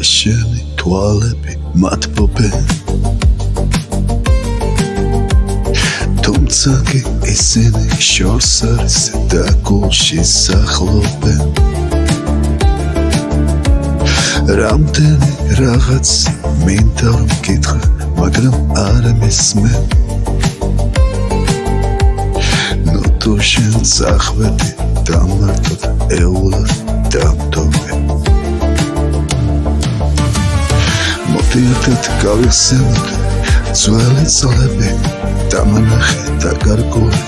შენი თვალები მათბობენ თუმცა კი ისინი შორს არის და გულში სახლობენ რამდენი რაღაც მინდა რომ გითხრა მაგრამ არ მისმენ ნუ თუ შენ წახვედი და მარტოდ ეულად დამტოვე მოდი ერთად გავიხსენოთ ძველი წლები დამანახე და გარკვეული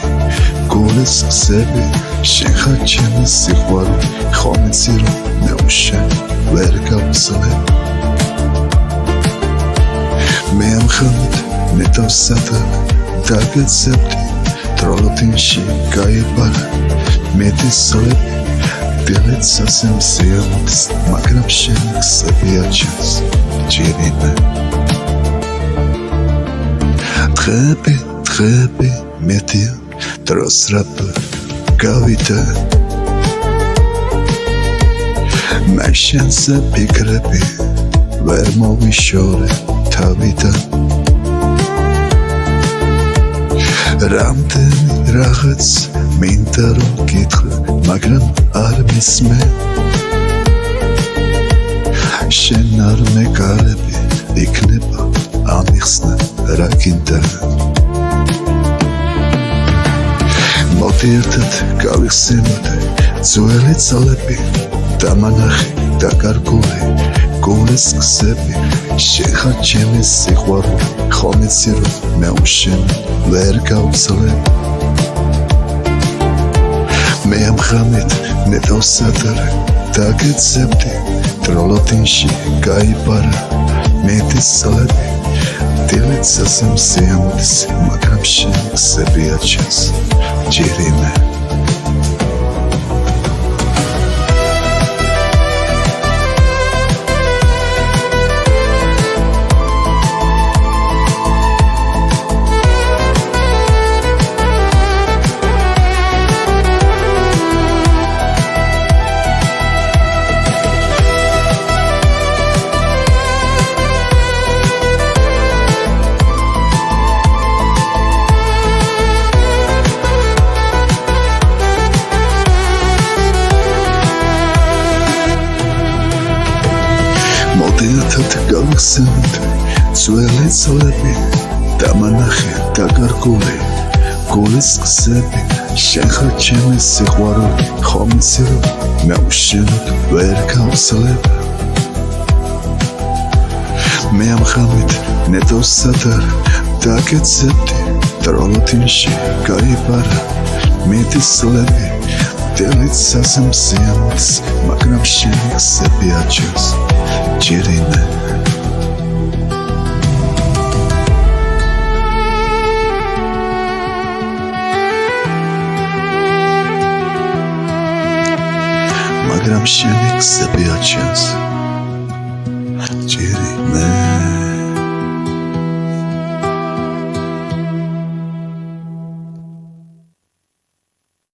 გულის გზები შენ ხარ ჩემი სიყვარული ხომ იცი რომ მე უშენ ვერ გავსწრებ მე ამ ხანით ნეტავსადა დაგეცებდი დროთინში გაიბარა მეტის წლები დილით სასემ სიამოდის მაგრამ შენი გზები აჩენს ჯერიმე დღები მეტია დროს რაბ გავიდა მე შენზე ფიქრები ვერ მოვიშორე თავიდან რამდენი რაღაც მინდა რომ გითხრა მაგრამ არ მისმე შენ არ მეკარები იქნება ამიხსნა რა გინდა მოდი ერთად გავიხსენოთ ძველი წლები დამანახე და გარკვეული გულის გზები შენ ხარ ჩემი სიყვარული ხომ იცი რომ მე უშენ ვერ გავსწრებ მე ამ ღამით ნეტავსადარე დაგეცებდი დროთინში გაიბარა მეტის წლები დილით სასემ სიამოდის მაგრამ შენი გზები აჩენს ჯერიმე მოდი ერთად გავიხსენოთ ძველი წლები დამანახე და გარკვეული გულის გზები შენ ხარ ჩემი სიყვარული ხომ იცი რომ მე უშენოდ ვერ გავსწრებ მე ამ ღამით ნეტავსადარე დაგეცებდი დროთინში გაიბარა მეტის წლები დილით სასემ სიამოდის მაგრამ შენი გზები აჩენს ჯერიმე მაგრამ შენი გზები აჩენს ჯერიმე